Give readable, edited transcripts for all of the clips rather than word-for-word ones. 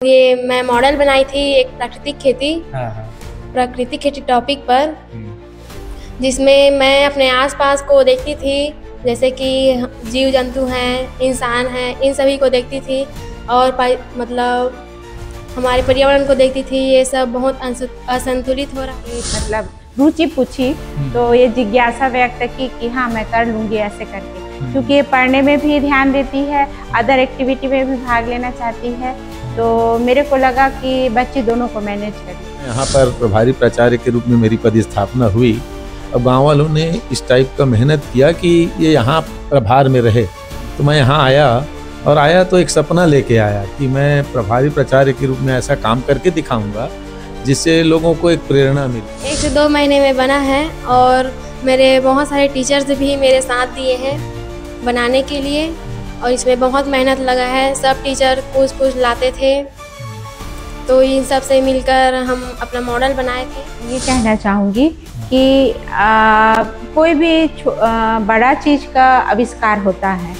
ये मैं मॉडल बनाई थी एक प्राकृतिक खेती हाँ। प्राकृतिक खेती टॉपिक पर, जिसमें मैं अपने आसपास को देखती थी, जैसे कि जीव जंतु हैं, इंसान हैं, इन सभी को देखती थी और मतलब हमारे पर्यावरण को देखती थी। ये सब बहुत असंतुलित हो रहा है। मतलब रुचि पूछी तो ये जिज्ञासा व्यक्त की कि हाँ मैं कर लूँगी ऐसे करके, क्योंकि ये पढ़ने में भी ध्यान देती है, अदर एक्टिविटी में भी भाग लेना चाहती है। तो मेरे को लगा कि बच्चे दोनों को मैनेज करें। यहाँ पर प्रभारी प्राचार्य के रूप में मेरी पदस्थापना हुई। अब गाँव वालों ने इस टाइप का मेहनत किया कि ये यहाँ प्रभार में रहे, तो मैं यहाँ आया तो एक सपना लेके आया कि मैं प्रभारी प्राचार्य के रूप में ऐसा काम करके दिखाऊंगा जिससे लोगों को एक प्रेरणा मिले। 1 से 2 महीने में बना है और मेरे बहुत सारे टीचर्स भी मेरे साथ दिए हैं बनाने के लिए, और इसमें बहुत मेहनत लगा है। सब टीचर कुछ लाते थे, तो इन सब से मिलकर हम अपना मॉडल बनाए थे। ये कहना चाहूँगी कि कोई भी बड़ा चीज़ का आविष्कार होता है,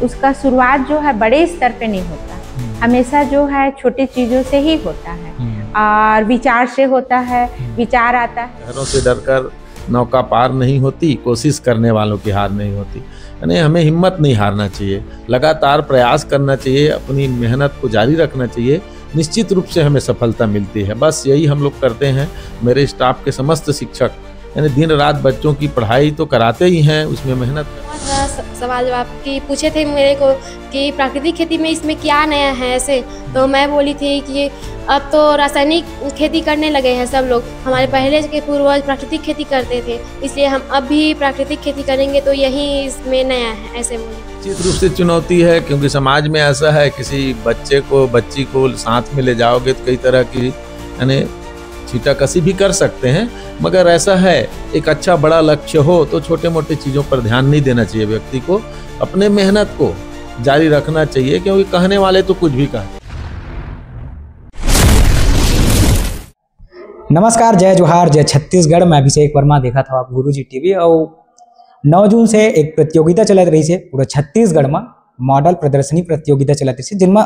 उसका शुरुआत जो है बड़े स्तर पे नहीं होता, हमेशा जो है छोटी चीज़ों से ही होता है और विचार से होता है, विचार आता है। शहरों से डरकर नौका पार नहीं होती, कोशिश करने वालों की हार नहीं होती। यानी हमें हिम्मत नहीं हारना चाहिए, लगातार प्रयास करना चाहिए, अपनी मेहनत को जारी रखना चाहिए। निश्चित रूप से हमें सफलता मिलती है। बस यही हम लोग करते हैं। मेरे स्टाफ के समस्त शिक्षक यानी दिन रात बच्चों की पढ़ाई तो कराते ही हैं, उसमें मेहनत। सवाल जवाब की पूछे थे मेरे को कि प्राकृतिक खेती में इसमें क्या नया है ऐसे, तो मैं बोली थी कि अब तो रासायनिक खेती करने लगे हैं सब लोग। हमारे पहले के पूर्वज प्राकृतिक खेती करते थे, इसलिए हम अब भी प्राकृतिक खेती करेंगे, तो यही इसमें नया है ऐसे बोले। निश्चित रूप से चुनौती है, क्योंकि समाज में ऐसा है किसी बच्ची को साथ में ले जाओगे तो कई तरह की यानी छीटाकशी भी कर सकते हैं। मगर ऐसा है, एक अच्छा बड़ा लक्ष्य हो तो छोटे मोटे चीज़ों पर ध्यान नहीं देना चाहिए। व्यक्ति को अपने मेहनत को जारी रखना चाहिए, क्योंकि कहने वाले तो कुछ भी कहें। नमस्कार, जय जोहार, जय छत्तीसगढ़। मैं अभिषेक वर्मा, देखा था आप गुरुजी टीवी। और 9 जून से एक प्रतियोगिता चलत रही है पूरा छत्तीसगढ़ में, मॉडल प्रदर्शनी प्रतियोगिता चलत रही है, जिनमें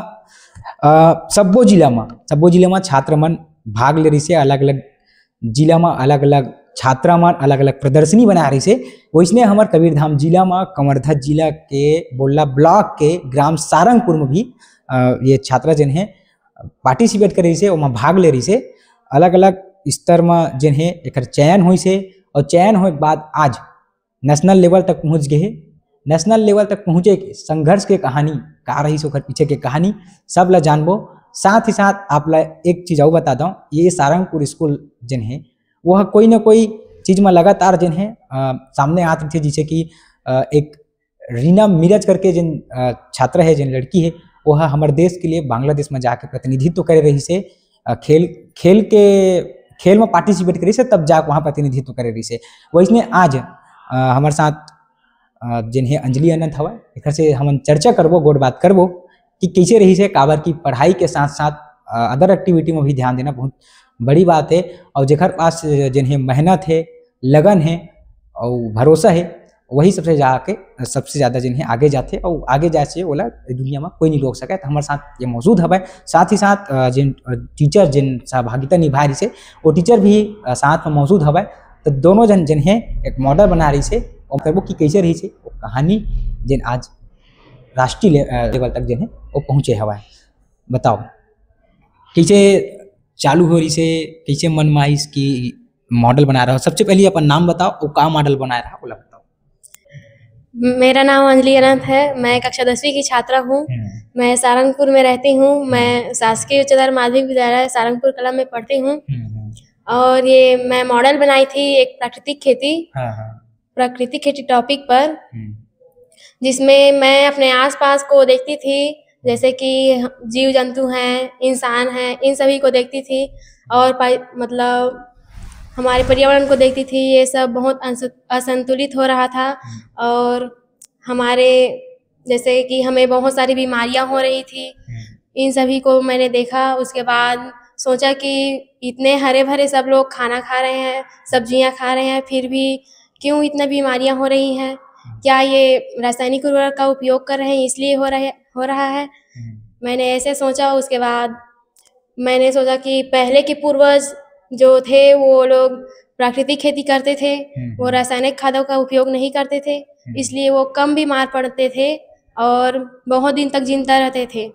सब्बो जिला में छात्र मन भाग ले रही से। अलग अलग जिला में अलग अलग छात्रा मन अलग अलग प्रदर्शनी बना रही से। वैसने हमारे कबीरधाम जिला में कवर्धा जिला के बोल्ला ब्लॉक के ग्राम सारंगपुर में भी ये छात्रा जिन है पार्टिसिपेट कर रही से, वहाँ भाग ले रही से। अलग अलग स्तर में जिन है एक चयन हुई से, और चयन होने के बाद आज नेशनल लेवल तक पहुँच गए। नेशनल लेवल तक पहुँचे के संघर्ष के कहानी का रही सो, पीछे के कहानी सब ला जानबो। साथ ही साथ आप ला एक चीज़ और बता दूँ, ये सारंगपुर स्कूल जिन है वह कोई ना कोई चीज़ में लगातार जिन है सामने आती थी। जैसे कि एक रीना मीरज करके जिन छात्र है, जिन लड़की है, वह हमारे देश के लिए बांग्लादेश में जाके प्रतिनिधित्व कर रही से। खेल में पार्टिसिपेट करी से, तब जाके वहाँ प्रतिनिधित्व कर रही से। वैसने आज हमारे साथ जिन है अंजलि अनंत हवा, एक से हम चर्चा करबो, गोड़ बात करबो कि कैसे रही से काबर की पढ़ाई के साथ साथ अदर एक्टिविटी में भी ध्यान देना बहुत बड़ी बात है। और जेकर पास जिन है मेहनत है, लगन है और भरोसा है, वही सबसे ज़्यादा जिन है आगे जाते, और आगे जाए से बोला दुनिया में कोई नहीं रोक सके। तो हमारे साथ ये मौजूद हवा। साथ ही साथ जिन टीचर जिन सहभागिता निभा रही से, वो टीचर भी साथ में मौजूद हवा। तो दोनों जन जिन है एक मॉडल बना रही से, और करबो कि कैसे रही से वो कहानी जिन आज राष्ट्रीय लेवल तक जिन है वो पहुँचे हवा। बताओ कैसे चालू हो रही से, कैसे मन में आई कि मॉडल बना रहा हो? सबसे पहले अपन नाम बताओ, वो का मॉडल बना रहा बोला बताओ। मेरा नाम अंजलि अनंत है, मैं कक्षा 10वीं की छात्रा हूँ। मैं सारंगपुर में रहती हूँ। मैं शासकीय उच्चतर माध्यमिक विद्यालय सारंगपुर कला में पढ़ती हूँ। और ये मैं मॉडल बनाई थी एक प्राकृतिक खेती टॉपिक पर, जिसमें मैं अपने आसपास को देखती थी, जैसे कि जीव जंतु हैं, इंसान हैं, इन सभी को देखती थी और मतलब हमारे पर्यावरण को देखती थी। ये सब बहुत असंतुलित हो रहा था, और हमारे जैसे कि हमें बहुत सारी बीमारियां हो रही थी। इन सभी को मैंने देखा। उसके बाद सोचा कि इतने हरे भरे सब लोग खाना खा रहे हैं, सब्जियां खा रहे हैं, फिर भी क्यों इतना बीमारियां हो रही हैं? क्या ये रासायनिक उर्वरक का उपयोग कर रहे हैं इसलिए हो रहा है? मैंने ऐसे सोचा। उसके बाद मैंने सोचा कि पहले के पूर्वज जो थे वो लोग प्राकृतिक खेती करते थे, वो रासायनिक खादों का उपयोग नहीं करते थे, इसलिए वो कम बीमार पड़ते थे और बहुत दिन तक जिंदा रहते थे।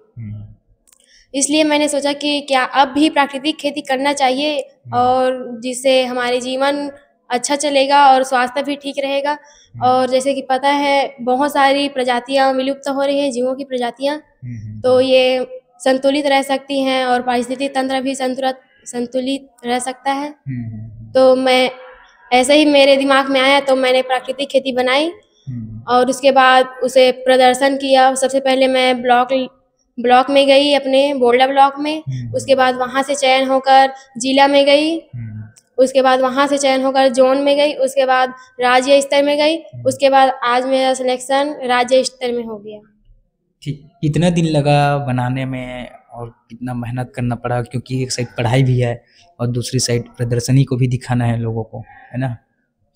इसलिए मैंने सोचा कि क्या अब भी प्राकृतिक खेती करना चाहिए और जिससे हमारे जीवन अच्छा चलेगा और स्वास्थ्य भी ठीक रहेगा। और जैसे कि पता है बहुत सारी प्रजातियां विलुप्त हो रही हैं, जीवों की प्रजातियां, तो ये संतुलित रह सकती हैं और पारिस्थितिक तंत्र भी संतुलित रह सकता है। तो मैं ऐसे ही मेरे दिमाग में आया तो मैंने प्राकृतिक खेती बनाई और उसके बाद उसे प्रदर्शन किया। सबसे पहले मैं ब्लॉक में गई, अपने बोल्डा ब्लॉक में, उसके बाद वहाँ से चयन होकर जिला में गई, उसके बाद वहाँ से चयन होकर जोन में गई, उसके बाद राज्य स्तर में गई, उसके बाद आज मेरा सिलेक्शन राज्य स्तर में हो गया। ठीक, कितना दिन लगा बनाने में और कितना मेहनत करना पड़ा, क्योंकि एक साइड पढ़ाई भी है और दूसरी साइड प्रदर्शनी को भी दिखाना है लोगों को, है ना?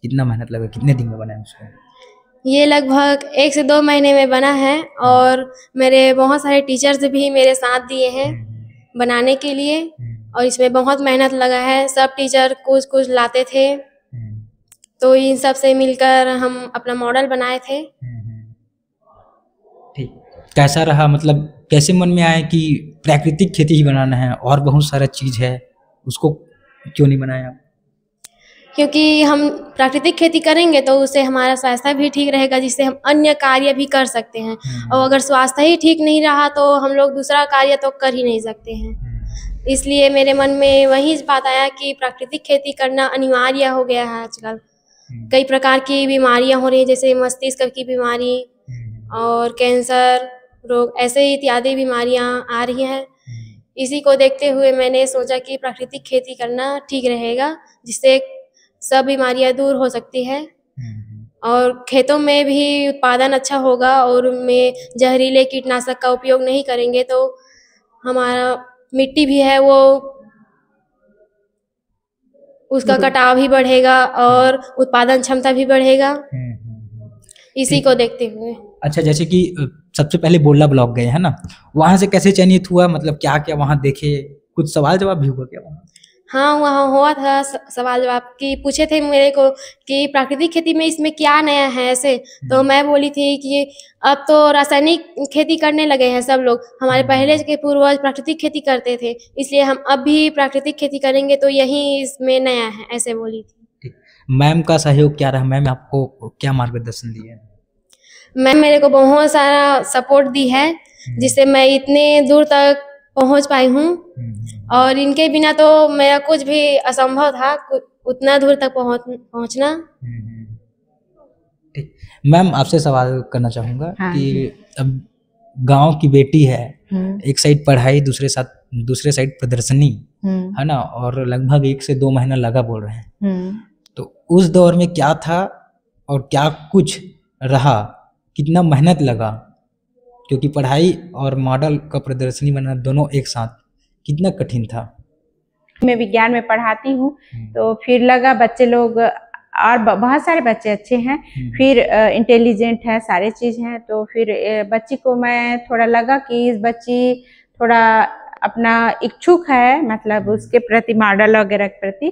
कितना मेहनत लगा, कितने दिन में बनाया उसको? ये लगभग 1 से 2 महीने में बना है और मेरे बहुत सारे टीचर्स भी मेरे साथ दिए हैं बनाने के लिए और इसमें बहुत मेहनत लगा है। सब टीचर कुछ कुछ लाते थे, तो इन सब से मिलकर हम अपना मॉडल बनाए थे। ठीक, कैसा रहा, मतलब कैसे मन में आया कि प्राकृतिक खेती ही बनाना है और बहुत सारा चीज़ है, उसको क्यों नहीं बनाया? क्योंकि हम प्राकृतिक खेती करेंगे तो उससे हमारा स्वास्थ्य भी ठीक रहेगा, जिससे हम अन्य कार्य भी कर सकते हैं। और अगर स्वास्थ्य ही ठीक नहीं रहा तो हम लोग दूसरा कार्य तो कर ही नहीं सकते हैं। इसलिए मेरे मन में वही बात आया कि प्राकृतिक खेती करना अनिवार्य हो गया है आजकल। कई प्रकार की बीमारियां हो रही हैं, जैसे मस्तिष्क की बीमारी और कैंसर रोग, ऐसे इत्यादि बीमारियां आ रही हैं। इसी को देखते हुए मैंने सोचा कि प्राकृतिक खेती करना ठीक रहेगा, जिससे सब बीमारियां दूर हो सकती है और खेतों में भी उत्पादन अच्छा होगा और उनमें जहरीले कीटनाशक का उपयोग नहीं करेंगे तो हमारा मिट्टी भी है वो उसका कटाव भी बढ़ेगा और उत्पादन क्षमता भी बढ़ेगा। इसी को देखते हुए। अच्छा, जैसे कि सबसे पहले बोल्डा ब्लॉक गए है ना, वहाँ से कैसे चयनित हुआ, मतलब क्या क्या वहाँ देखे, कुछ सवाल जवाब भी हुआ क्या वहाँ? हाँ, वहाँ हुआ था सवाल जवाब कि पूछे थे मेरे को कि प्राकृतिक खेती में इसमें क्या नया है ऐसे, तो मैं बोली थी कि अब तो रासायनिक खेती करने लगे हैं सब लोग, हमारे पहले के पूर्वज प्राकृतिक खेती करते थे, इसलिए हम अब भी प्राकृतिक खेती करेंगे तो यही इसमें नया है, ऐसे बोली थी। मैम का सहयोग क्या रहा, मैम आपको क्या मार्गदर्शन दिए? मैम मेरे को बहुत सारा सपोर्ट दी है, जिससे मैं इतने दूर तक पहुंच पाई हूँ और इनके बिना तो मेरा कुछ भी असंभव था, उतना दूर तक पहुंचना। ठीक, मैम आपसे सवाल करना चाहूँगा कि अब गांव की बेटी है, एक साइड पढ़ाई, दूसरे साइड प्रदर्शनी, है ना, और लगभग 1 से 2 महीना लगा बोल रहे हैं, तो उस दौर में क्या था और क्या कुछ रहा, कितना मेहनत लगा, क्योंकि पढ़ाई और मॉडल का प्रदर्शनी बनाना दोनों एक साथ कितना कठिन था? मैं विज्ञान में पढ़ाती हूँ, तो फिर लगा बच्चे लोग और बहुत सारे बच्चे अच्छे हैं, फिर इंटेलिजेंट है, सारे चीज़ हैं, तो फिर बच्ची को मैं थोड़ा लगा कि इस बच्ची थोड़ा अपना इच्छुक है, मतलब उसके प्रति, मॉडल वगैरह के प्रति,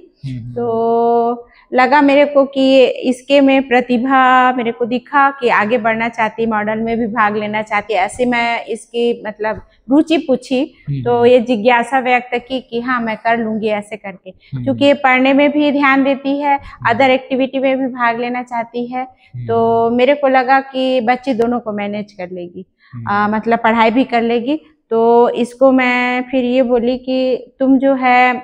तो लगा मेरे को कि इसके में प्रतिभा मेरे को दिखा कि आगे बढ़ना चाहती, मॉडल में भी भाग लेना चाहती, ऐसे मैं इसकी मतलब रुचि पूछी, तो ये जिज्ञासा व्यक्त की कि हाँ मैं कर लूँगी ऐसे करके, क्योंकि ये पढ़ने में भी ध्यान देती है, अदर एक्टिविटी में भी भाग लेना चाहती है, तो मेरे को लगा कि बच्ची दोनों को मैनेज कर लेगी, मतलब पढ़ाई भी कर लेगी। तो इसको मैं फिर ये बोली कि तुम जो है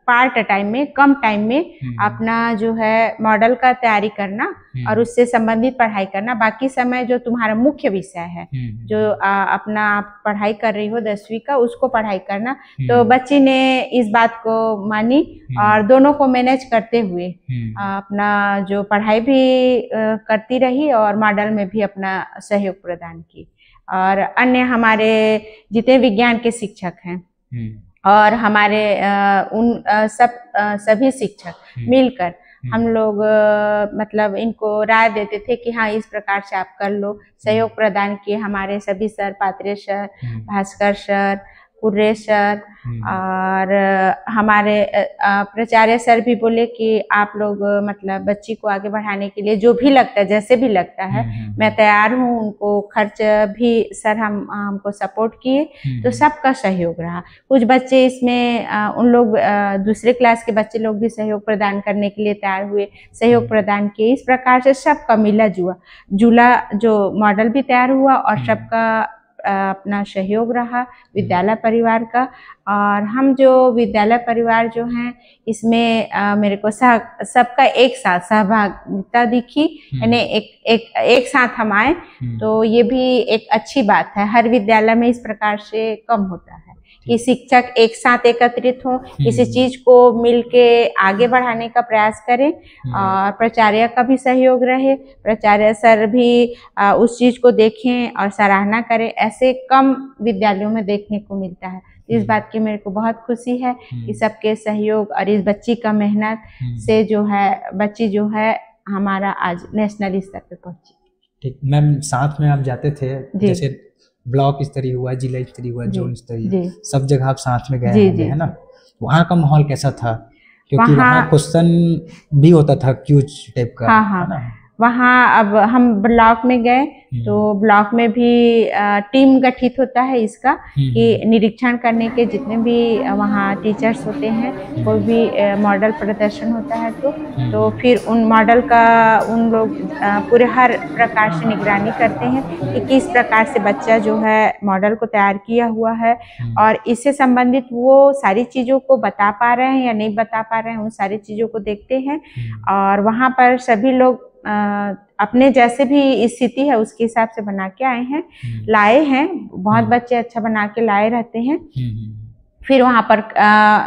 पार्ट टाइम में, कम टाइम में अपना जो है मॉडल का तैयारी करना और उससे संबंधित पढ़ाई करना, बाकी समय जो तुम्हारा मुख्य विषय है, जो अपना पढ़ाई कर रही हो 10वीं का, उसको पढ़ाई करना। तो बच्ची ने इस बात को मानी और दोनों को मैनेज करते हुए अपना जो पढ़ाई भी करती रही और मॉडल में भी अपना सहयोग प्रदान की। और अन्य हमारे जितने विज्ञान के शिक्षक हैं और हमारे सभी शिक्षक मिलकर हम लोग मतलब इनको राय देते थे कि हाँ इस प्रकार से आप कर लो, सहयोग प्रदान किए हमारे सभी sir, Patre sir, Bhaskar sir Kurre sir और हमारे प्राचार्य सर भी बोले कि आप लोग मतलब बच्ची को आगे बढ़ाने के लिए जो भी लगता है, जैसे भी लगता है मैं तैयार हूँ। उनको खर्च भी सर हमको सपोर्ट किए, तो सबका सहयोग रहा। कुछ बच्चे इसमें उन लोग दूसरे क्लास के बच्चे लोग भी सहयोग प्रदान करने के लिए तैयार हुए, सहयोग प्रदान किए। इस प्रकार से सबका मिला जुला जो मॉडल भी तैयार हुआ और सबका अपना सहयोग रहा विद्यालय परिवार का। और हम जो विद्यालय परिवार जो हैं इसमें मेरे को सबका एक साथ सहभागिता दिखी, यानी एक साथ हम आए, तो ये भी एक अच्छी बात है। हर विद्यालय में इस प्रकार से कम होता है कि शिक्षक एक साथ एकत्रित हो, किसी चीज को मिलके आगे बढ़ाने का प्रयास करें और प्राचार्य का भी सहयोग रहे, प्राचार्य सर भी उस चीज को देखें और सराहना करें। ऐसे कम विद्यालयों में देखने को मिलता है। इस बात की मेरे को बहुत खुशी है कि सबके सहयोग और इस बच्ची का मेहनत से जो है बच्ची जो है हमारा आज नेशनल स्तर पे पहुंची। ठीक मैम, साथ में आप जाते थे, जैसे ब्लॉक स्तरीय हुआ, जिला स्तरीय हुआ, जोन स्तरीय, सब जगह आप साथ में गए हैं, है ना? वहाँ का माहौल कैसा था? क्योंकि वहाँ क्वेश्चन भी होता था क्यूज टाइप का। हाँ। वहाँ अब हम ब्लॉक में गए तो ब्लॉक में भी टीम गठित होता है इसका कि निरीक्षण करने के जितने भी वहाँ टीचर्स होते हैं, कोई भी मॉडल प्रदर्शन होता है तो फिर उन मॉडल का उन लोग पूरे हर प्रकार से निगरानी करते हैं कि किस प्रकार से बच्चा जो है मॉडल को तैयार किया हुआ है और इससे संबंधित वो सारी चीज़ों को बता पा रहे हैं या नहीं बता पा रहे हैं, उन सारी चीज़ों को देखते हैं। और वहाँ पर सभी लोग अपने जैसे भी स्थिति है उसके हिसाब से बना के आए हैं, लाए हैं। बहुत बच्चे अच्छा बना के लाए रहते हैं। फिर वहाँ पर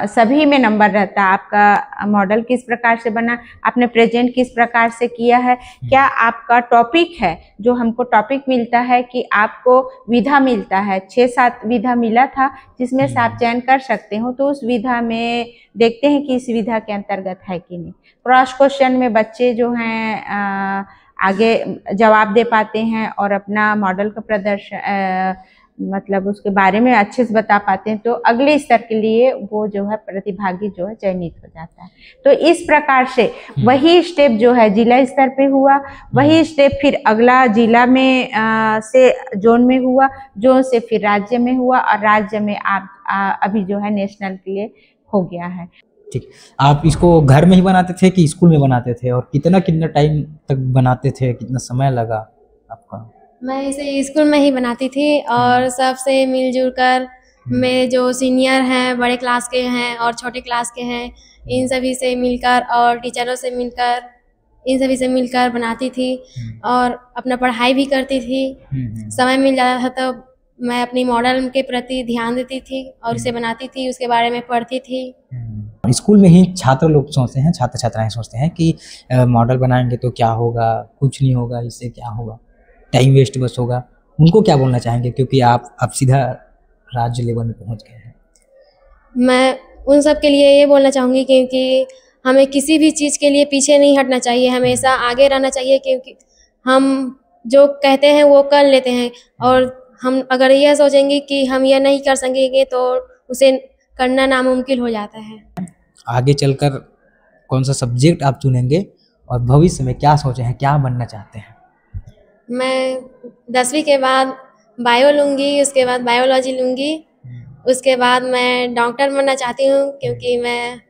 सभी में नंबर रहता है, आपका मॉडल किस प्रकार से बना, आपने प्रेजेंट किस प्रकार से किया है, क्या आपका टॉपिक है। जो हमको टॉपिक मिलता है कि आपको विधा मिलता है, 6-7 विधा मिला था जिसमें से आप चयन कर सकते हो, तो उस विधा में देखते हैं कि इस विधा के अंतर्गत है कि नहीं। क्रॉस क्वेश्चन में बच्चे जो हैं आगे जवाब दे पाते हैं और अपना मॉडल का प्रदर्शन मतलब उसके बारे में अच्छे से बता पाते हैं, तो अगले स्तर के लिए वो जो है प्रतिभागी जो है चयनित हो जाता है। तो इस प्रकार से वही स्टेप जो है जिला स्तर पे हुआ, वही स्टेप फिर अगला जिला में से जोन में हुआ, जोन से फिर राज्य में हुआ और राज्य में आप अभी जो है नेशनल के लिए हो गया है। ठीक, आप इसको घर में ही बनाते थे कि स्कूल में बनाते थे और कितना टाइम तक बनाते थे, कितना समय लगा आपका? मैं इसे स्कूल में ही बनाती थी और सबसे मिलजुल कर मेरे जो सीनियर हैं, बड़े क्लास के हैं और छोटे क्लास के हैं, इन सभी से मिलकर और टीचरों से मिलकर इन सभी से मिलकर बनाती थी और अपना पढ़ाई भी करती थी। समय मिल जाता था तो मैं अपनी मॉडल के प्रति ध्यान देती थी और उसे बनाती थी, उसके बारे में पढ़ती थी। स्कूल में ही छात्र लोग सोचते हैं, छात्र छात्राएं सोचते हैं कि मॉडल बनाएंगे तो क्या होगा, कुछ नहीं होगा, इससे क्या होगा, टाइम वेस्ट बस होगा। उनको क्या बोलना चाहेंगे, क्योंकि आप सीधा राज्य लेवल में पहुंच गए हैं? मैं उन सब के लिए ये बोलना चाहूँगी क्योंकि हमें किसी भी चीज़ के लिए पीछे नहीं हटना चाहिए, हमेशा आगे रहना चाहिए, क्योंकि हम जो कहते हैं वो कर लेते हैं और हम अगर यह सोचेंगे कि हम यह नहीं कर सकेंगे तो उसे करना नामुमकिन हो जाता है। आगे चलकर कौन सा सब्जेक्ट आप चुनेंगे और भविष्य में क्या सोचे हैं, क्या बनना चाहते हैं? मैं 10वीं के बाद बायो लूँगी, उसके बाद बायोलॉजी लूँगी, उसके बाद मैं डॉक्टर बनना चाहती हूँ क्योंकि मैं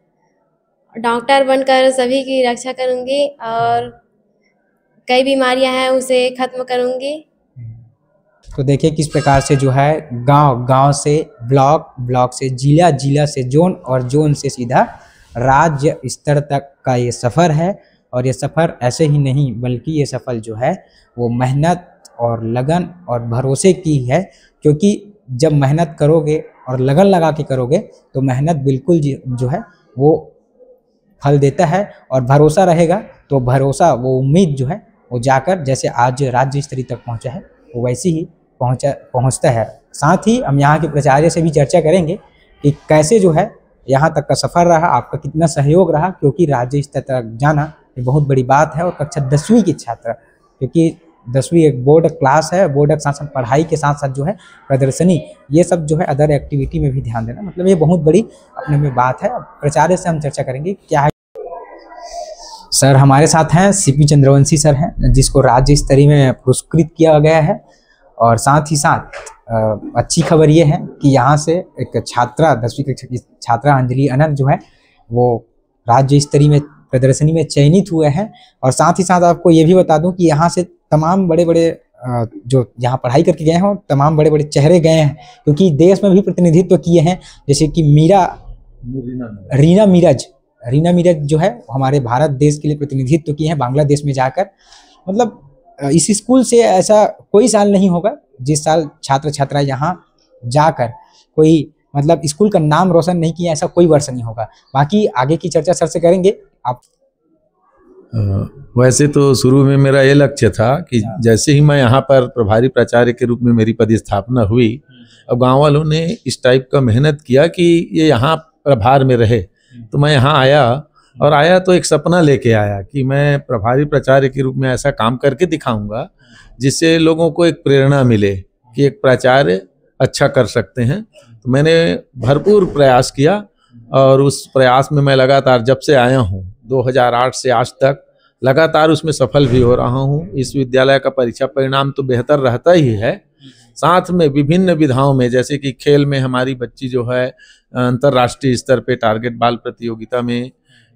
डॉक्टर बनकर सभी की रक्षा करूँगी और कई बीमारियां हैं उसे ख़त्म करूँगी। तो देखिए किस प्रकार से जो है गांव से ब्लॉक, ब्लॉक से जिला, जिला से जोन और जोन से सीधा राज्य स्तर तक का ये सफ़र है। और ये सफ़र ऐसे ही नहीं बल्कि ये सफ़र जो है वो मेहनत और लगन और भरोसे की है, क्योंकि जब मेहनत करोगे और लगन लगा के करोगे तो मेहनत बिल्कुल जो है वो फल देता है, और भरोसा रहेगा तो भरोसा वो उम्मीद जो है वो जाकर जैसे आज राज्य स्तरीय तक पहुंचा है वो वैसे ही पहुंचता है। साथ ही हम यहाँ के प्राचार्य से भी चर्चा करेंगे कि कैसे जो है यहाँ तक का सफ़र रहा, आपका कितना सहयोग रहा, क्योंकि राज्य स्तर तक जाना ये बहुत बड़ी बात है। और कक्षा 10वीं की छात्र, क्योंकि 10वीं एक बोर्ड क्लास है, बोर्ड के साथ साथ पढ़ाई के साथ साथ जो है प्रदर्शनी, ये सब जो है अदर एक्टिविटी में भी ध्यान देना, मतलब ये बहुत बड़ी अपने में बात है। प्राचार्य से हम चर्चा करेंगे क्या है। सर हमारे साथ हैं सीपी चंद्रवंशी सर हैं, जिसको राज्य स्तरीय में पुरस्कृत किया गया है। और साथ ही साथ अच्छी खबर ये है कि यहाँ से एक छात्रा 10वीं कक्षा की छात्रा अंजलि अनंत जो है वो राज्य स्तरीय में प्रदर्शनी में चयनित हुए हैं। और साथ ही साथ आपको ये भी बता दूं कि यहाँ से तमाम बड़े बड़े जो यहाँ पढ़ाई करके गए हैं तमाम बड़े बड़े चेहरे गए हैं, क्योंकि देश में भी प्रतिनिधित्व किए हैं, जैसे कि रीना मीरज जो है हमारे भारत देश के लिए प्रतिनिधित्व किए हैं बांग्लादेश में जाकर। मतलब इस स्कूल से ऐसा कोई साल नहीं होगा जिस साल छात्र छात्रा यहाँ जाकर कोई मतलब स्कूल का नाम रोशन नहीं किया, ऐसा कोई वर्ष नहीं होगा। बाकी आगे की चर्चा सर से करेंगे। आप वैसे तो शुरू में मेरा ये लक्ष्य था कि जैसे ही मैं यहाँ पर प्रभारी प्राचार्य के रूप में मेरी पदस्थापना हुई, अब गांव वालों ने इस टाइप का मेहनत किया कि ये यहाँ प्रभार में रहे, तो मैं यहाँ आया तो एक सपना लेके आया कि मैं प्रभारी प्राचार्य के रूप में ऐसा काम करके दिखाऊंगा जिससे लोगों को एक प्रेरणा मिले कि एक प्राचार्य अच्छा कर सकते हैं। तो मैंने भरपूर प्रयास किया और उस प्रयास में मैं लगातार जब से आया हूँ 2008 से आज तक लगातार उसमें सफल भी हो रहा हूँ। इस विद्यालय का परीक्षा परिणाम तो बेहतर रहता ही है, साथ में विभिन्न विधाओं में जैसे कि खेल में हमारी बच्ची जो है अंतर्राष्ट्रीय स्तर पे टारगेट बाल प्रतियोगिता में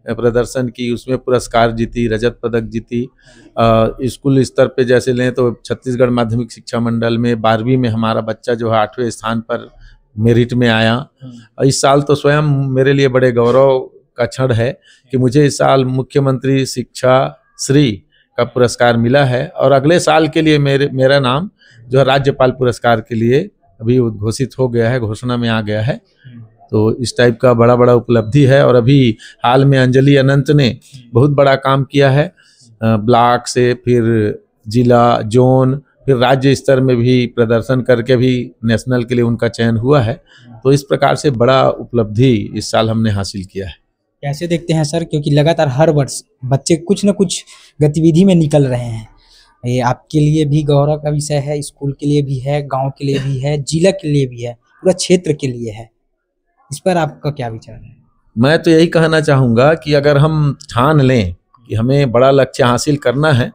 प्रदर्शन की, उसमें पुरस्कार जीती, रजत पदक जीती। स्कूल स्तर पे जैसे लें तो छत्तीसगढ़ माध्यमिक शिक्षा मंडल में 12वीं में हमारा बच्चा जो है 8वें स्थान पर मेरिट में आया। इस साल तो स्वयं मेरे लिए बड़े गौरव का क्षण है कि मुझे इस साल मुख्यमंत्री शिक्षा श्री का पुरस्कार मिला है और अगले साल के लिए मेरा नाम जो है राज्यपाल पुरस्कार के लिए अभी उद्घोषित हो गया है, घोषणा में आ गया है। तो इस टाइप का बड़ा बड़ा उपलब्धि है। और अभी हाल में अंजलि अनंत ने बहुत बड़ा काम किया है, ब्लॉक से फिर जिला, जोन, फिर राज्य स्तर में भी प्रदर्शन करके भी नेशनल के लिए उनका चयन हुआ है। तो इस प्रकार से बड़ा उपलब्धि इस साल हमने हासिल किया है। कैसे देखते हैं सर, क्योंकि लगातार हर वर्ष बच्चे कुछ न कुछ गतिविधि में निकल रहे हैं, ये आपके लिए भी गौरव का विषय है, स्कूल के लिए भी है, गांव के लिए भी है, जिला के लिए भी है, पूरा क्षेत्र के लिए है। इस पर आपका क्या विचार है? मैं तो यही कहना चाहूँगा कि अगर हम ठान लें कि हमें बड़ा लक्ष्य हासिल करना है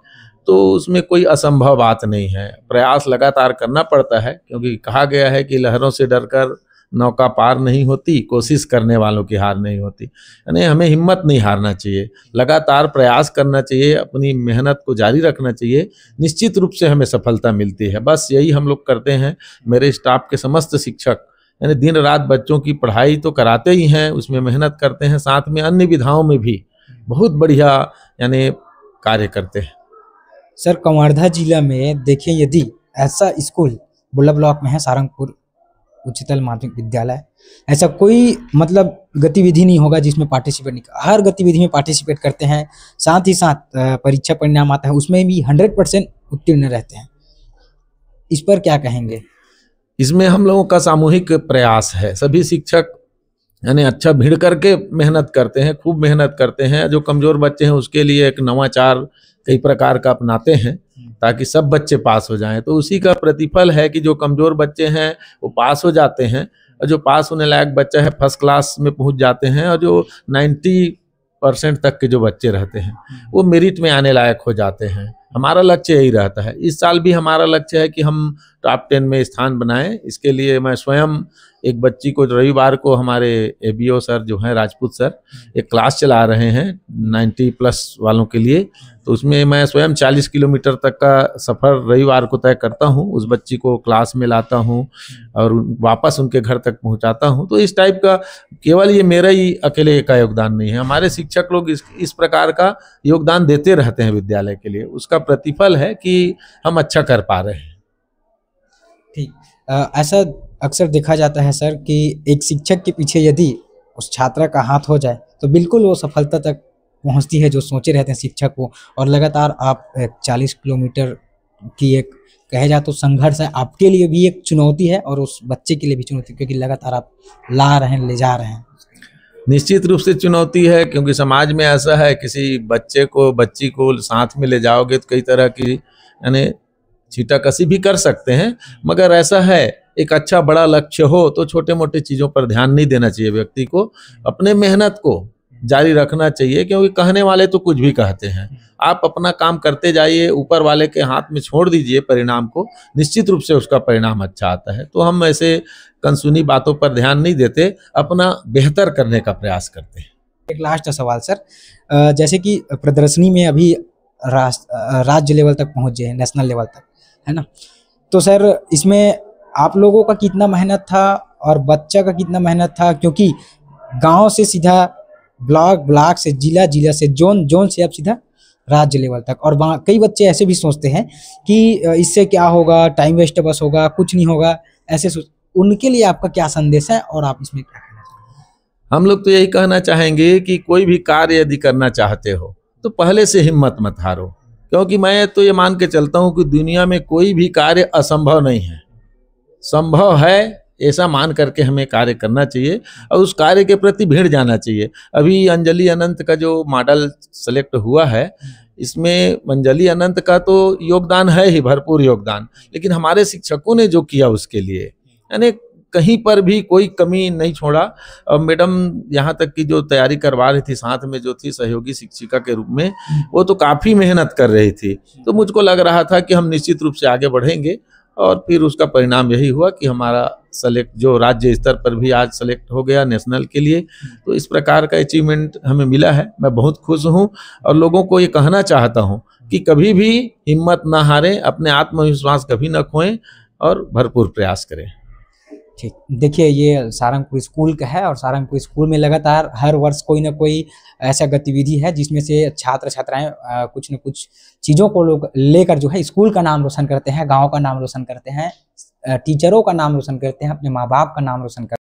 तो उसमें कोई असंभव बात नहीं है, प्रयास लगातार करना पड़ता है, क्योंकि कहा गया है कि लहरों से डरकर नौका पार नहीं होती, कोशिश करने वालों की हार नहीं होती। यानी हमें हिम्मत नहीं हारना चाहिए, लगातार प्रयास करना चाहिए, अपनी मेहनत को जारी रखना चाहिए, निश्चित रूप से हमें सफलता मिलती है। बस यही हम लोग करते हैं। मेरे स्टाफ के समस्त शिक्षक यानी दिन रात बच्चों की पढ़ाई तो कराते ही हैं, उसमें मेहनत करते हैं, साथ में अन्य विधाओं में भी बहुत बढ़िया यानी कार्य करते हैं। सर कवर्धा जिला में देखिए, यदि ऐसा स्कूल बुल्ला ब्लॉक में है, सारंगपुर उच्चतर माध्यमिक विद्यालय, ऐसा कोई मतलब गतिविधि नहीं होगा जिसमें पार्टिसिपेट नहीं, हर गतिविधि में पार्टिसिपेट करते हैं। साथ ही साथ परीक्षा परिणाम आता है उसमें भी 100% उत्तीर्ण रहते हैं। इस पर क्या कहेंगे? इसमें हम लोगों का सामूहिक प्रयास है, सभी शिक्षक यानी अच्छा भीड़ करके मेहनत करते हैं, खूब मेहनत करते हैं। जो कमजोर बच्चे हैं उसके लिए एक नवाचार कई प्रकार का अपनाते हैं ताकि सब बच्चे पास हो जाएं। तो उसी का प्रतिफल है कि जो कमजोर बच्चे हैं वो पास हो जाते हैं, और जो पास होने लायक बच्चा है फर्स्ट क्लास में पहुंच जाते हैं, और जो 90% तक के जो बच्चे रहते हैं वो मेरिट में आने लायक हो जाते हैं। हमारा लक्ष्य यही रहता है। इस साल भी हमारा लक्ष्य है कि हम टॉप 10 में स्थान बनाएं। इसके लिए मैं स्वयं एक बच्ची को रविवार को हमारे ABO सर जो हैं राजपूत सर एक क्लास चला रहे हैं 90+ वालों के लिए, तो उसमें मैं स्वयं 40 किलोमीटर तक का सफ़र रविवार को तय करता हूं। उस बच्ची को क्लास में लाता हूं और वापस उनके घर तक पहुंचाता हूं। तो इस टाइप का केवल ये मेरा ही अकेले का योगदान नहीं है, हमारे शिक्षक लोग इस प्रकार का योगदान देते रहते हैं विद्यालय के लिए। उसका प्रतिफल है कि हम अच्छा कर पा रहे हैं। ठीक, ऐसा अक्सर देखा जाता है सर कि एक शिक्षक के पीछे यदि उस छात्रा का हाथ हो जाए तो बिल्कुल वो सफलता तक पहुंचती है जो सोचे रहते हैं शिक्षक को। और लगातार आप 40 किलोमीटर की एक कहे जाए तो संघर्ष है, आपके लिए भी एक चुनौती है और उस बच्चे के लिए भी चुनौती, क्योंकि लगातार आप ला रहे हैं, ले जा रहे हैं। निश्चित रूप से चुनौती है, क्योंकि समाज में ऐसा है किसी बच्चे को बच्ची को साथ में ले जाओगे तो कई तरह की यानी छींटाकशी भी कर सकते हैं, मगर ऐसा है एक अच्छा बड़ा लक्ष्य हो तो छोटे मोटे चीज़ों पर ध्यान नहीं देना चाहिए। व्यक्ति को अपने मेहनत को जारी रखना चाहिए, क्योंकि कहने वाले तो कुछ भी कहते हैं। आप अपना काम करते जाइए, ऊपर वाले के हाथ में छोड़ दीजिए परिणाम को, निश्चित रूप से उसका परिणाम अच्छा आता है। तो हम ऐसे कनसुनी बातों पर ध्यान नहीं देते, अपना बेहतर करने का प्रयास करते हैं। एक लास्ट सवाल सर, जैसे कि प्रदर्शनी में अभी राज्य लेवल तक पहुंच गए हैं, नेशनल लेवल तक, है ना? तो सर इसमें आप लोगों का कितना मेहनत था और बच्चा का कितना मेहनत था? क्योंकि गांव से सीधा ब्लॉक से जिला से जोन से अब सीधा राज्य लेवल तक, और वहाँ कई बच्चे ऐसे भी सोचते हैं कि इससे क्या होगा, टाइम वेस्ट बस होगा, कुछ नहीं होगा, ऐसे उनके लिए आपका क्या संदेश है और आप इसमें क्या कहना चाहेंगे? हम लोग तो यही कहना चाहेंगे कि कोई भी कार्य यदि करना चाहते हो तो पहले से हिम्मत मत हारो, क्योंकि मैं तो ये मान के चलता हूँ कि दुनिया में कोई भी कार्य असंभव नहीं है, संभव है ऐसा मान करके हमें कार्य करना चाहिए और उस कार्य के प्रति भिड़ जाना चाहिए। अभी अंजलि अनंत का जो मॉडल सेलेक्ट हुआ है, इसमें अंजलि अनंत का तो योगदान है ही, भरपूर योगदान, लेकिन हमारे शिक्षकों ने जो किया उसके लिए, यानी कहीं पर भी कोई कमी नहीं छोड़ा। और मैडम यहाँ तक की जो तैयारी करवा रही थी, साथ में जो थी सहयोगी शिक्षिका के रूप में, वो तो काफ़ी मेहनत कर रही थी। तो मुझको लग रहा था कि हम निश्चित रूप से आगे बढ़ेंगे, और फिर उसका परिणाम यही हुआ कि हमारा सेलेक्ट जो राज्य स्तर पर भी आज सेलेक्ट हो गया नेशनल के लिए। तो इस प्रकार का अचीवमेंट हमें मिला है, मैं बहुत खुश हूँ और लोगों को ये कहना चाहता हूँ कि कभी भी हिम्मत ना हारें, अपने आत्मविश्वास कभी न खोएं और भरपूर प्रयास करें। ठीक, देखिए ये सारंगपुर स्कूल का है और सारंगपुर स्कूल में लगातार हर वर्ष कोई ना कोई ऐसा गतिविधि है जिसमें से छात्र छात्राएं कुछ न कुछ चीज़ों को लेकर जो है स्कूल का नाम रोशन करते हैं, गांव का नाम रोशन करते हैं, टीचरों का नाम रोशन करते हैं, अपने माँ बाप का नाम रोशन करते हैं।